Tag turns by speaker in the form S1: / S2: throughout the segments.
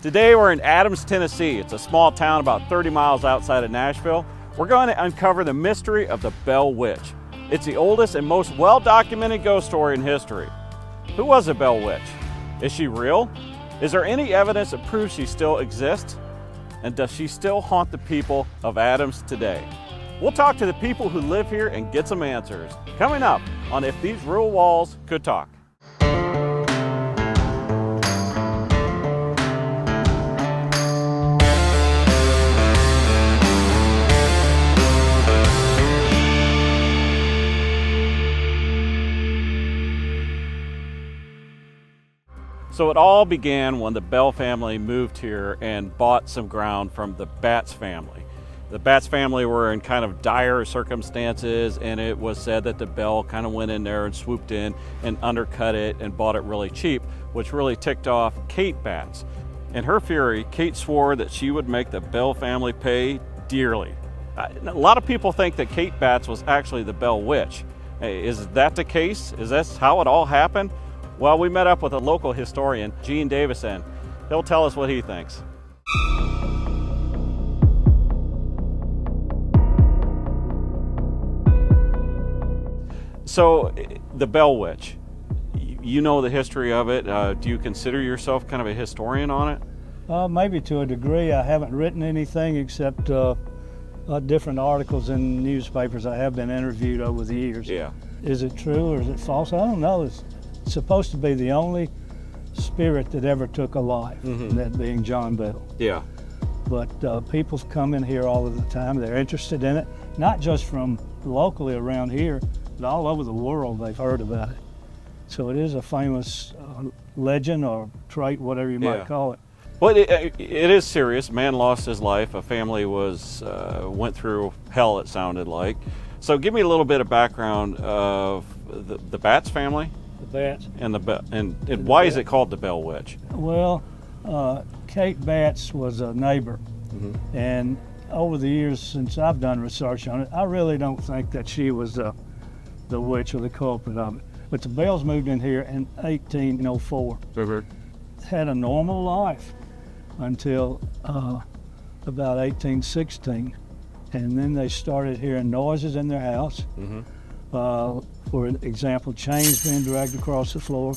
S1: Today we're in Adams, Tennessee. It's a small town about 30 miles outside of Nashville. We're going to uncover the mystery of the Bell Witch. It's the oldest and most well-documented ghost story in history. Who was the Bell Witch? Is she real? Is there any evidence that proves she still exists? And does she still haunt the people of Adams today? We'll talk to the people who live here and get some answers. Coming up on If These Real Walls Could Talk. So it all began when the Bell family moved here and bought some ground from the Batts family. The Batts family were in kind of dire circumstances, and it was said that the Bell kind of went in there and swooped in and undercut it and bought it really cheap, which really ticked off Kate Batts. In her fury, Kate swore that she would make the Bell family pay dearly. A lot of people think that Kate Batts was actually the Bell Witch. Hey, is that the case? Is that how it all happened? Well, we met up with a local historian, Gene Davison. He'll tell us what he thinks. So, the Bell Witch, you know the history of it. Do you consider yourself kind of a historian on it?
S2: Maybe to a degree. I haven't written anything except different articles in newspapers. I have been interviewed over the years.
S1: Yeah.
S2: Is it true or is it false? I don't know. It's supposed to be the only spirit that ever took a life, that being John Bell.
S1: Yeah.
S2: But people come in here all of the time. They're interested in it, not just from locally around here, but all over the world they've heard about it. So it is a famous legend or trait, whatever you might call it.
S1: Well, it is serious. Man lost his life. A family went through hell, it sounded like. So give me a little bit of background of the Batts family.
S2: The Batts.
S1: And why is it called the Bell Witch?
S2: Well, Kate Batts was a neighbor, and over the years since I've done research on it, I really don't think that she was the witch or the culprit of it. But the Bells moved in here in 1804. Had a normal life until about 1816, and then they started hearing noises in their house. For example, chains being dragged across the floor,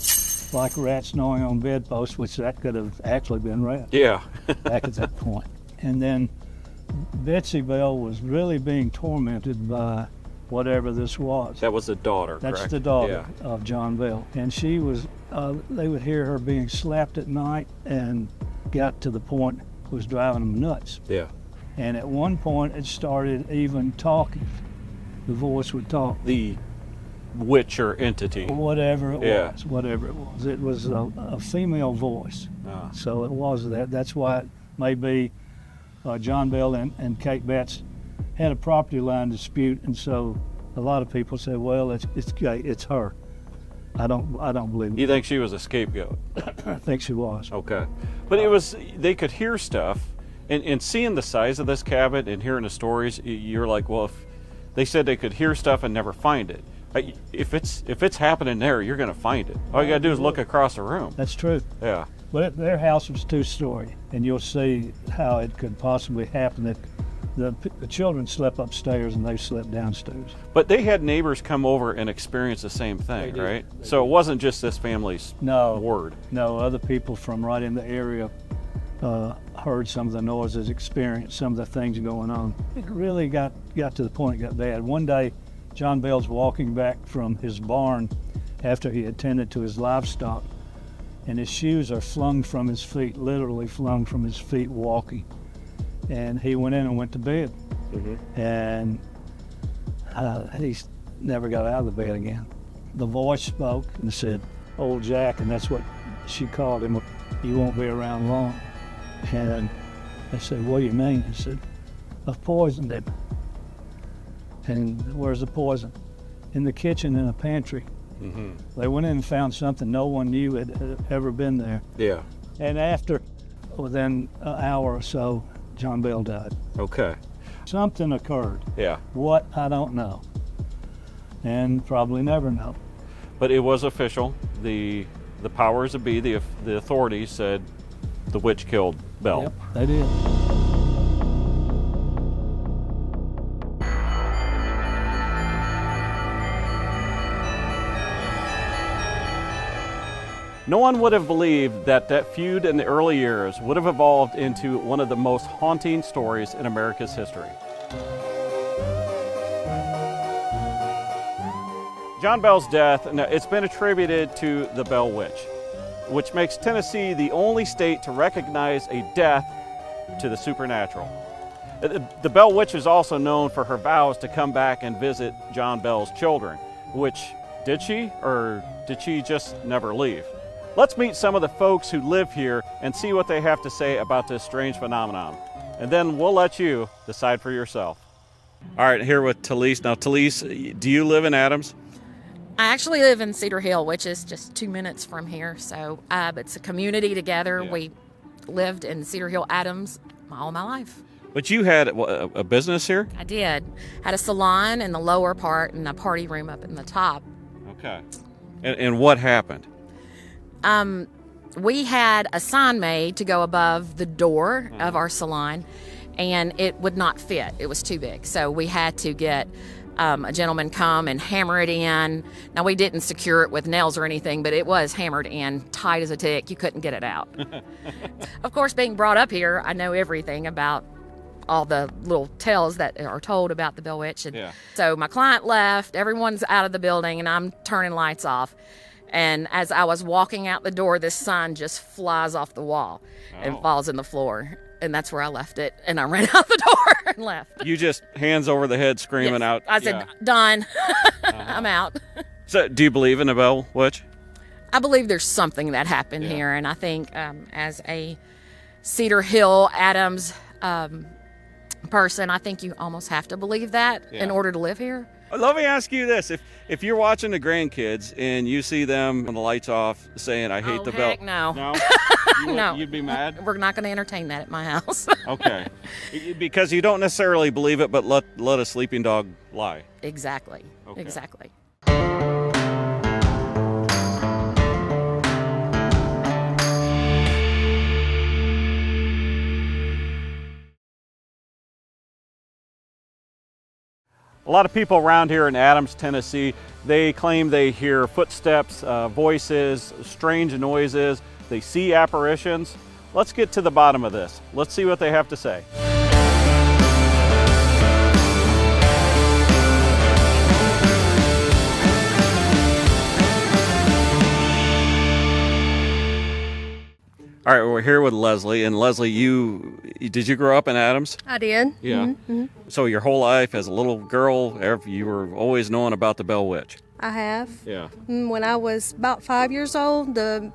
S2: like rats gnawing on bedposts, which that could have actually been rats.
S1: Yeah.
S2: Back at that point. And then Betsy Bell was really being tormented by whatever this was.
S1: That was the daughter,
S2: That's
S1: correct?
S2: the daughter of John Bell. And she was, they would hear her being slapped at night and got to the point it was driving them nuts.
S1: Yeah.
S2: And at one point it started even talking. The voice would talk.
S1: The witch or entity.
S2: Whatever it was, whatever it was. It was a female voice. So it was that. That's why it may be John Bell and Kate Batts had a property line dispute, and so a lot of people say, well, it's her. I don't believe it.
S1: You think she was a scapegoat?
S2: I think she was.
S1: Okay. But they could hear stuff, and seeing the size of this cabin and hearing the stories, you're like, well, if they said they could hear stuff and never find it. If it's happening there, you're going to find it. All you got to do is look across the room.
S2: That's true.
S1: Yeah.
S2: But their house was two-story, and you'll see how it could possibly happen that the children slept upstairs and they slept downstairs.
S1: But they had neighbors come over and experience the same thing, right? So it wasn't just this family's word.
S2: No, other people from right in the area heard some of the noises, experienced some of the things going on. It really got to the point it got bad. One day, John Bell's walking back from his barn after he attended to his livestock, and his shoes are flung from his feet, literally flung from his feet walking. And he went in and went to bed. And he never got out of the bed again. The voice spoke and said, "Old Jack," and that's what she called him. "You won't be around long." And I said, "What do you mean?" He said, "I've poisoned him." And where's the poison? In the kitchen, in a pantry. They went in and found something no one knew had ever been there.
S1: Yeah.
S2: And within an hour or so, John Bell died.
S1: Okay.
S2: Something occurred.
S1: Yeah.
S2: What, I don't know. And probably never know.
S1: But it was official. The powers that be, the authorities said the witch killed Belle.
S2: Yep, they did.
S1: No one would have believed that that feud in the early years would have evolved into one of the most haunting stories in America's history. John Bell's death, now, it's been attributed to the Bell Witch, which makes Tennessee the only state to recognize a death to the supernatural. The Bell Witch is also known for her vows to come back and visit John Bell's children, which, did she, or did she just never leave? Let's meet some of the folks who live here and see what they have to say about this strange phenomenon. And then we'll let you decide for yourself. All right, here with Talise. Now, Talise, do you live in Adams?
S3: I actually live in Cedar Hill, which is just 2 minutes from here. So it's a community together.
S1: Yeah.
S3: We lived in Cedar Hill, Adams, all my life.
S1: But you had a business here?
S3: I did. Had a salon in the lower part and a party room up in the top.
S1: Okay. And what happened?
S3: We had a sign made to go above the door of our salon, and it would not fit. It was too big. So we had to get a gentleman come and hammer it in. Now, we didn't secure it with nails or anything, but it was hammered in, tight as a tick. You couldn't get it out. Of course, being brought up here, I know everything about all the little tales that are told about the Bell Witch. And so my client left, everyone's out of the building, and I'm turning lights off. And as I was walking out the door, this sign just flies off the wall and falls in the floor. And that's where I left it. And I ran out the door and left.
S1: You just hands over the head screaming out.
S3: I said, done. I'm out.
S1: So do you believe in the Bell Witch?
S3: I believe there's something that happened here. And I think as a Cedar Hill, Adams person, I think you almost have to believe that in order to live here.
S1: Let me ask you this. If you're watching the grandkids and you see them when the lights off saying, I hate the Bell.
S3: Heck no.
S1: No?
S3: No.
S1: You'd be mad?
S3: We're not going to entertain that at my house.
S1: Okay. Because you don't necessarily believe it, but let a sleeping dog lie.
S3: Exactly.
S1: Okay.
S3: Exactly.
S1: A lot of people around here in Adams, Tennessee, they claim they hear footsteps, voices, strange noises. They see apparitions. Let's get to the bottom of this. Let's see what they have to say. All right, we're here with Leslie, and Leslie, did you grow up in Adams?
S4: I did.
S1: Yeah.
S4: Mm-hmm.
S1: So your whole life as a little girl, you were always knowing about the Bell Witch?
S4: I have.
S1: Yeah.
S4: When I was about 5 years old, the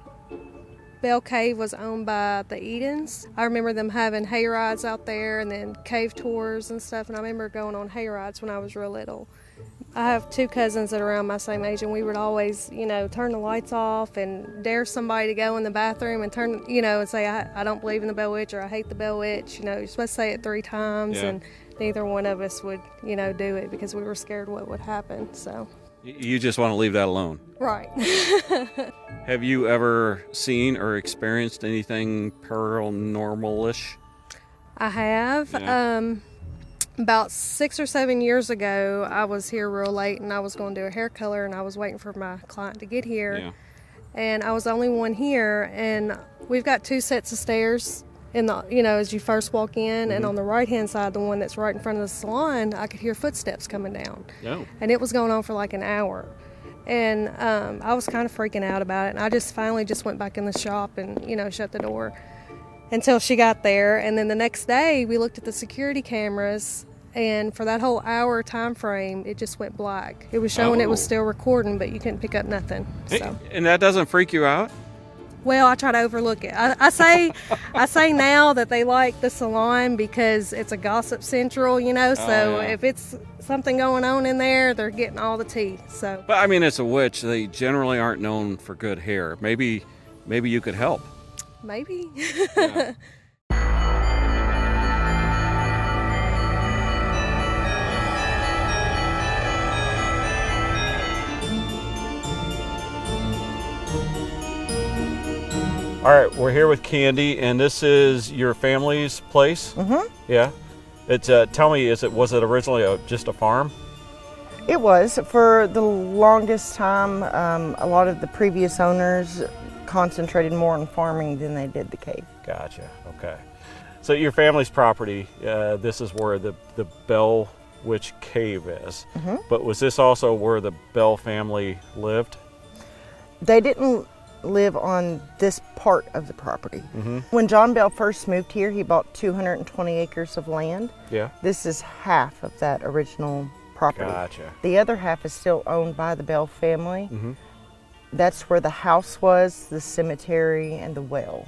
S4: Bell Cave was owned by the Edens. I remember them having hay rides out there and then cave tours and stuff, and I remember going on hay rides when I was real little. I have two cousins that are around my same age, and we would always, turn the lights off and dare somebody to go in the bathroom and turn, and say, I don't believe in the Bell Witch, or I hate the Bell Witch. You're supposed to say it 3 times, and neither one of us would, do it because we were scared what would happen. So
S1: you just want to leave that alone.
S4: Right.
S1: Have you ever seen or experienced anything paranormal-ish?
S4: I have.
S1: Yeah.
S4: About 6 or 7 years ago, I was here real late, and I was going to do a hair color, and I was waiting for my client to get here.
S1: Yeah.
S4: And I was the only one here, and we've got 2 sets of stairs in the, as you first walk in, and on the right-hand side, the one that's right in front of the salon, I could hear footsteps coming down.
S1: Oh.
S4: And it was going on for like an hour. And I was kind of freaking out about it, and I just finally just went back in the shop and, shut the door until she got there. And then the next day, we looked at the security cameras, and for that whole hour time frame, it just went black. It was showing it was still recording, but you couldn't pick up nothing. So.
S1: And that doesn't freak you out?
S4: Well, I try to overlook it. I say now that they like the salon because it's a gossip central, so if it's something going on in there, they're getting all the tea. So.
S1: But I mean, it's a witch. They generally aren't known for good hair. Maybe you could help.
S4: Maybe.
S1: Yeah. All right, we're here with Candy, and this is your family's place?
S5: Mm-hmm.
S1: Yeah. It's tell me, was it originally just a farm?
S5: It was. For the longest time, a lot of the previous owners concentrated more on farming than they did the cave.
S1: Gotcha. Okay. So your family's property, this is where the Bell Witch Cave is.
S5: Mm-hmm.
S1: But was this also where the Bell family lived?
S5: They didn't live on this part of the property.
S1: Mm-hmm.
S5: When John Bell first moved here, he bought 220 acres of land.
S1: Yeah.
S5: This is half of that original property.
S1: Gotcha.
S5: The other half is still owned by the Bell family.
S1: Mm-hmm.
S5: That's where the house was, the cemetery, and the well.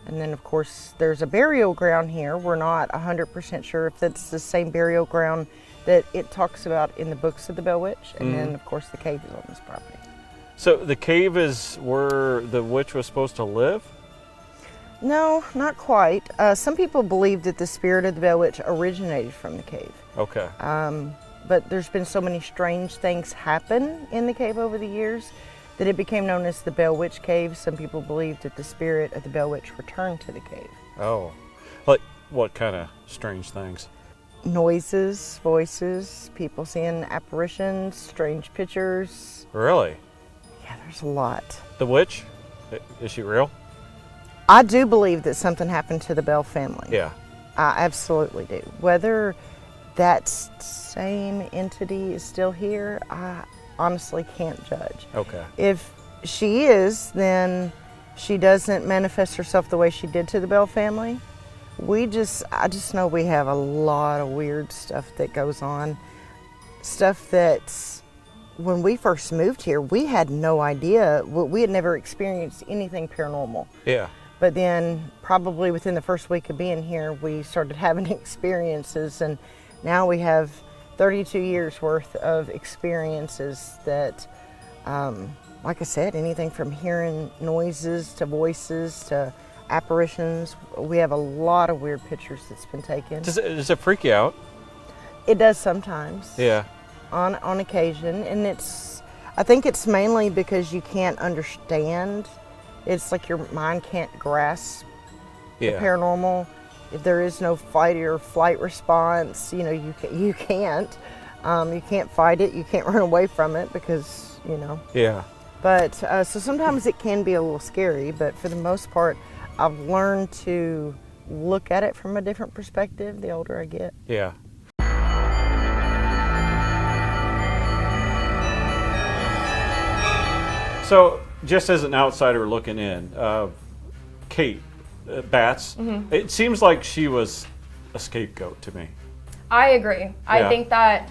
S5: And then, of course, there's a burial ground here. We're not 100% sure if that's the same burial ground that it talks about in the books of the Bell Witch. And then, of course, the cave is on this property.
S1: So the cave is where the witch was supposed to live?
S5: No, not quite. Some people believe that the spirit of the Bell Witch originated from the cave.
S1: Okay.
S5: But there's been so many strange things happen in the cave over the years that it became known as the Bell Witch Cave. Some people believe that the spirit of the Bell Witch returned to the cave.
S1: Oh. Like what kind of strange things?
S5: Noises, voices, people seeing apparitions, strange pictures.
S1: Really?
S5: Yeah, there's a lot.
S1: The witch? Is she real?
S5: I do believe that something happened to the Bell family.
S1: Yeah.
S5: I absolutely do. Whether that same entity is still here, I honestly can't judge.
S1: Okay.
S5: If she is, then she doesn't manifest herself the way she did to the Bell family. I just know we have a lot of weird stuff that goes on. Stuff that's, when we first moved here, we had no idea. We had never experienced anything paranormal.
S1: Yeah.
S5: But then probably within the first week of being here, we started having experiences, and now we have 32 years worth of experiences that, like I said, anything from hearing noises to voices to apparitions. We have a lot of weird pictures that's been taken.
S1: Does it freak you out?
S5: It does sometimes.
S1: Yeah.
S5: On occasion, and I think it's mainly because you can't understand. It's like your mind can't grasp the paranormal. If there is no fight or flight response, you can't fight it. You can't run away from it because,
S1: Yeah.
S5: But so sometimes it can be a little scary, but for the most part, I've learned to look at it from a different perspective the older I get.
S1: Yeah. So, just as an outsider looking in, Kate, Bats, it seems like she was a scapegoat to me.
S6: I agree.
S1: Yeah.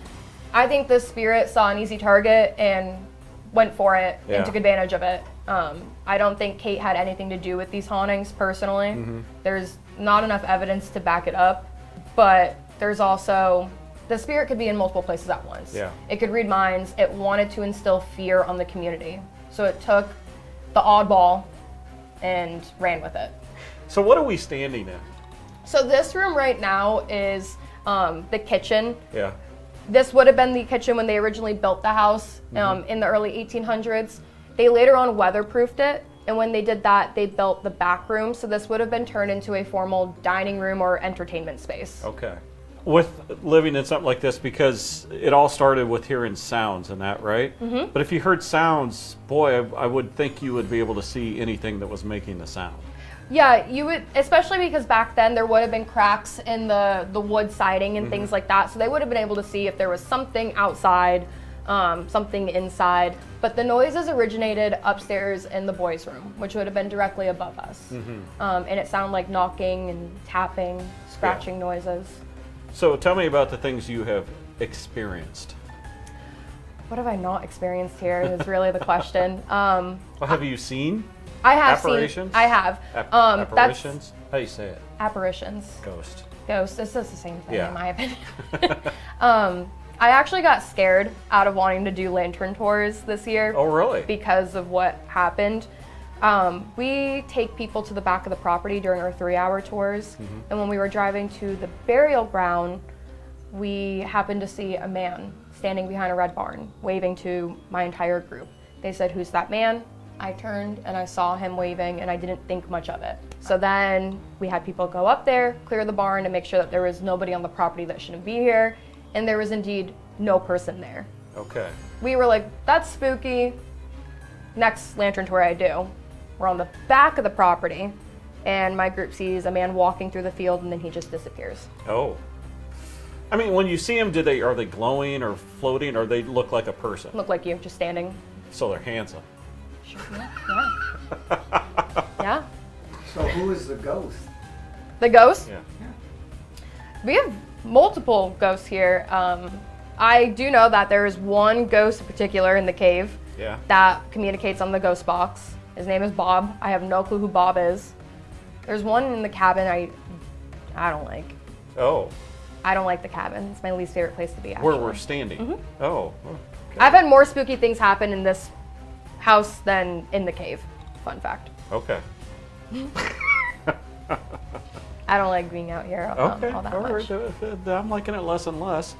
S6: I think the spirit saw an easy target and went for it and took advantage of it. I don't think Kate had anything to do with these hauntings personally. There's not enough evidence to back it up, but there's also, the spirit could be in multiple places at once.
S1: Yeah.
S6: It could read minds. It wanted to instill fear on the community. So it took the oddball and ran with it.
S1: So what are we standing in?
S6: So this room right now is the kitchen.
S1: Yeah.
S6: This would have been the kitchen when they originally built the house in the early 1800s. They later on weatherproofed it, and when they did that, they built the back room. So this would have been turned into a formal dining room or entertainment space.
S1: Okay. With living in something like this, because it all started with hearing sounds and that, right? But if you heard sounds, boy, I would think you would be able to see anything that was making the sound.
S6: Yeah, you would, especially because back then there would have been cracks in the wood siding and things like that. So they would have been able to see if there was something outside, something inside. But the noises originated upstairs in the boys' room, which would have been directly above us. And it sounded like knocking and tapping, scratching noises.
S1: So tell me about the things you have experienced.
S6: What have I not experienced here is really the question.
S1: Well, have you seen?
S6: I have
S1: Apparitions?
S6: seen. I have.
S1: Apparitions? How do you say it?
S6: Apparitions.
S1: Ghost.
S6: Ghost. This is the same thing
S1: Yeah.
S6: in my opinion. I actually got scared out of wanting to do lantern tours this year.
S1: Oh, really?
S6: Because of what happened. We take people to the back of the property during our 3-hour tours. And when we were driving to the burial ground, we happened to see a man standing behind a red barn, waving to my entire group. They said, "Who's that man?" I turned and I saw him waving and I didn't think much of it. So then we had people go up there, clear the barn, and make sure that there was nobody on the property that shouldn't be here. And there was indeed no person there.
S1: Okay.
S6: We were like, that's spooky. Next lantern tour I do, we're on the back of the property and my group sees a man walking through the field and then he just disappears.
S1: Oh. I mean, when you see them, are they glowing or floating, or they look like a person?
S6: Look like you, just standing.
S1: So they're handsome.
S6: Sure, yeah. Yeah.
S7: So who is the ghost?
S6: The ghost?
S1: Yeah.
S6: We have multiple ghosts here. I do know that there is one ghost in particular in the cave
S1: Yeah.
S6: that communicates on the ghost box. His name is Bob. I have no clue who Bob is. There's one in the cabin I don't like.
S1: Oh.
S6: I don't like the cabin. It's my least favorite place to be, actually.
S1: Where we're standing. Oh. Okay.
S6: I've had more spooky things happen in this house than in the cave. Fun fact.
S1: Okay.
S6: I don't like being out here
S1: Okay.
S6: all that
S1: All
S6: much.
S1: right. I'm liking it less and less.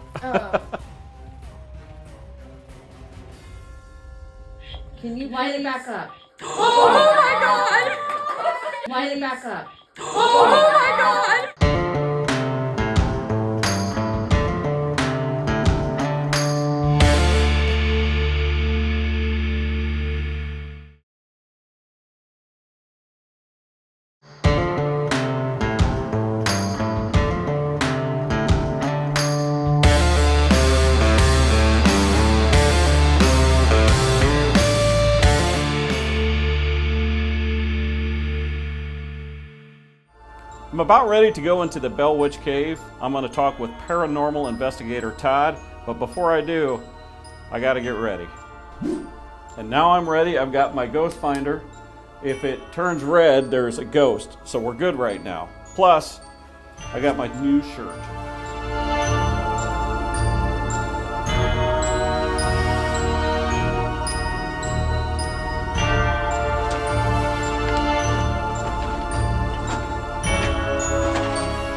S8: Can you light it back up? Oh my God! Light it back up. Oh my God!
S1: I'm about ready to go into the Bell Witch Cave. I'm going to talk with paranormal investigator Todd, but before I do, I got to get ready. And now I'm ready. I've got my ghost finder. If it turns red, there's a ghost, so we're good right now. Plus, I got my new shirt.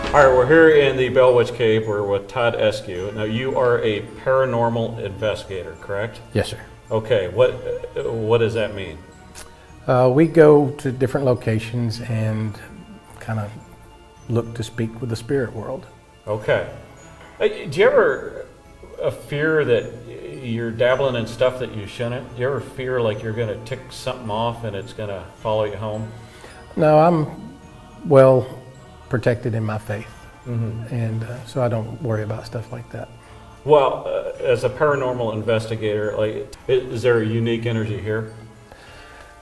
S1: All right, we're here in the Bell Witch Cave. We're with Todd Eskew. Now, you are a paranormal investigator, correct?
S9: Yes, sir.
S1: Okay, what does that mean?
S9: We go to different locations and kind of look to speak with the spirit world.
S1: Okay. Hey, do you ever fear that you're dabbling in stuff that you shouldn't? Do you ever fear like you're going to tick something off and it's going to follow you home?
S9: No, I'm well protected in my faith, and so I don't worry about stuff like that.
S1: Well, as a paranormal investigator, like, is there a unique energy here?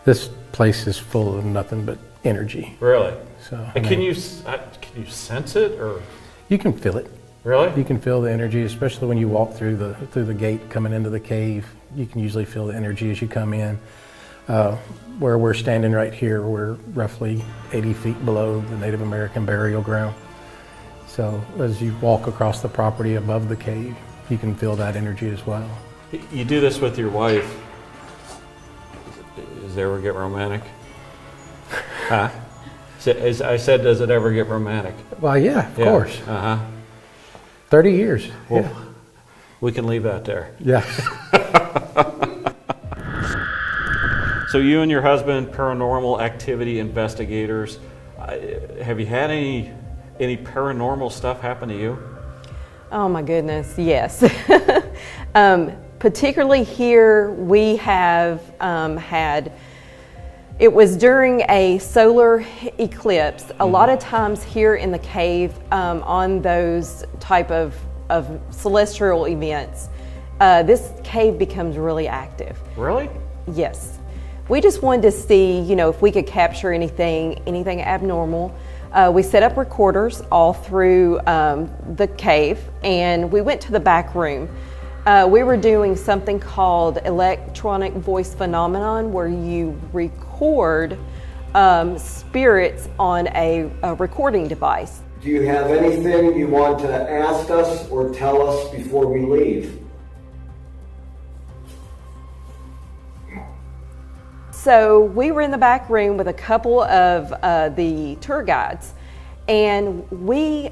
S9: This place is full of nothing but energy.
S1: Really?
S9: So
S1: And can you sense it, or
S9: you can feel it.
S1: really?
S9: You can feel the energy, especially when you walk through the gate coming into the cave. You can usually feel the energy as you come in. Where we're standing right here, we're roughly 80 feet below the Native American burial ground. So as you walk across the property above the cave, you can feel that energy as well.
S1: You do this with your wife. Does it ever get romantic? Huh? I said, does it ever get romantic?
S9: Well, yeah, of course.
S1: Uh-huh.
S9: 30 years.
S1: Well, we can leave that there.
S9: Yeah.
S1: So you and your husband, paranormal activity investigators, have you had any paranormal stuff happen to you?
S10: Oh my goodness, yes. Particularly here, we have had, it was during a solar eclipse. A lot of times here in the cave, on those type of celestial events, this cave becomes really active.
S1: Really?
S10: Yes. We just wanted to see, if we could capture anything abnormal. We set up recorders all through the cave, and we went to the back room. We were doing something called electronic voice phenomenon, where you record spirits on a recording device.
S7: Do you have anything you want to ask us or tell us before we leave?
S10: So we were in the back room with a couple of the tour guides, and we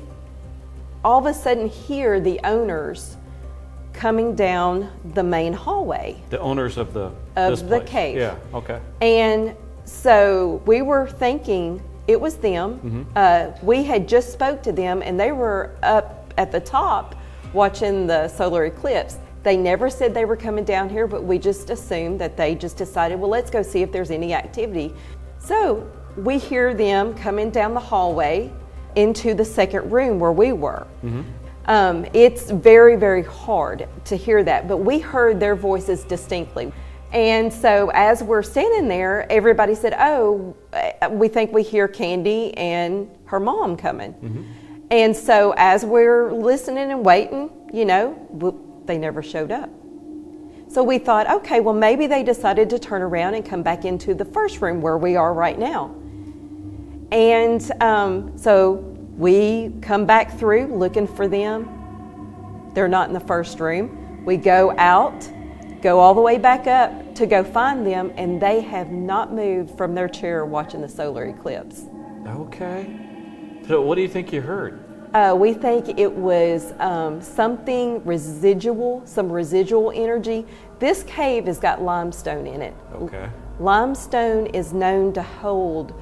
S10: all of a sudden hear the owners coming down the main hallway
S1: The owners of this
S10: of the
S1: place.
S10: cave.
S1: Yeah, okay.
S10: And so we were thinking it was them. We had just spoke to them, and they were up at the top watching the solar eclipse. They never said they were coming down here, but we just assumed that they just decided, well, let's go see if there's any activity. So we hear them coming down the hallway into the second room where we were. It's very, very hard to hear that, but we heard their voices distinctly. And so as we're standing there, everybody said, oh, we think we hear Candy and her mom coming. And so as we're listening and waiting, you know, they never showed up. So we thought, okay, well, maybe they decided to turn around and come back into the first room where we are right now. And so we come back through looking for them. They're not in the first room. We go out, go all the way back up to go find them, and they have not moved from their chair watching the solar eclipse.
S1: Okay. So what do you think you heard?
S10: We think it was something residual, some residual energy. This cave has got limestone in it.
S1: Okay.
S10: Limestone is known to hold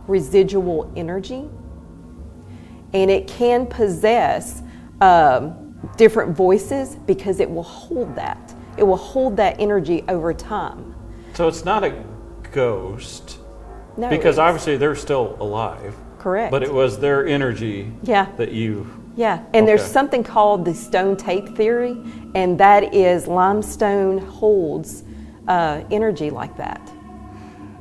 S10: residual energy, and it can possess different voices because it will hold that. It will hold that energy over time.
S1: So it's not a ghost,
S10: No,
S1: because
S10: it's-
S1: obviously they're still alive.
S10: Correct.
S1: But it was their energy that you...
S10: Yeah, and there's
S1: Okay.
S10: something called the stone tape theory, and that is limestone holds energy like that.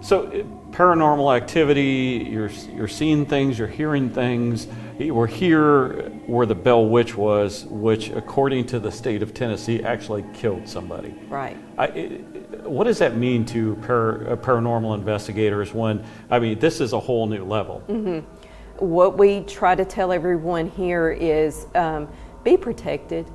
S1: So paranormal activity, you're seeing things, you're hearing things. We're here where the Bell Witch was, which according to the state of Tennessee actually killed somebody.
S10: Right.
S1: What does that mean to paranormal investigators when, I mean, this is a whole new level?
S10: What we try to tell everyone here is be protected.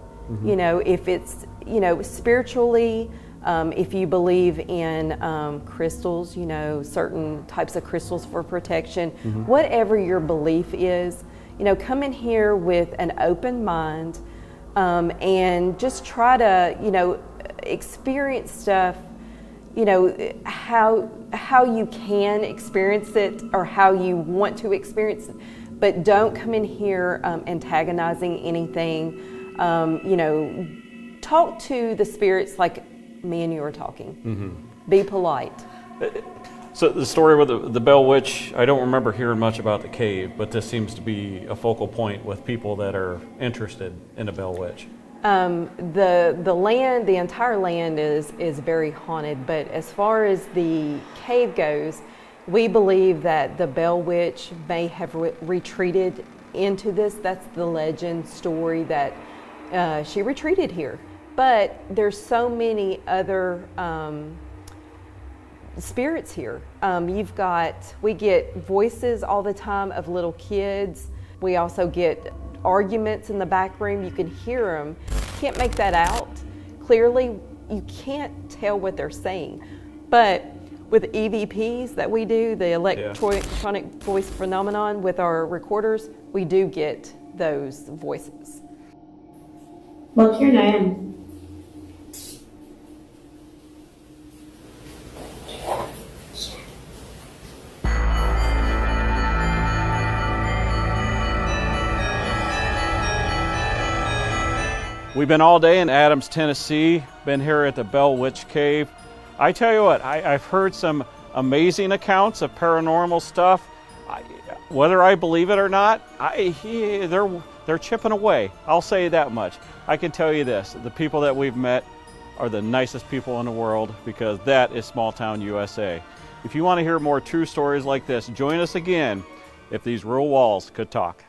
S10: You know, if it's, you know, spiritually, if you believe in crystals, you know, certain types of crystals for protection, whatever your belief is, you know, come in here with an open mind and just try to, you know, experience stuff, you know, how you can experience it or how you want to experience it, but don't come in here antagonizing anything. You know, talk to the spirits like me and you are talking. Be polite.
S1: So the story with the Bell Witch, I don't remember hearing much about the cave, but this seems to be a focal point with people that are interested in the Bell Witch.
S10: The land, the entire land is very haunted, but as far as the cave goes, we believe that the Bell Witch may have retreated into this. That's the legend story that she retreated here. But there's so many other spirits here. We get voices all the time of little kids. We also get arguments in the back room. You can hear them. Can't make that out clearly. You can't tell what they're saying. But with EVPs that we do, the electronic voice phenomenon with our recorders, we do get those voices.
S8: What's your name?
S1: We've been all day in Adams, Tennessee, been here at the Bell Witch Cave. I tell you what, I've heard some amazing accounts of paranormal stuff. Whether I believe it or not, they're chipping away. I'll say that much. I can tell you this, the people that we've met are the nicest people in the world, because that is small town USA. If you want to hear more true stories like this, join us again if these real walls could talk.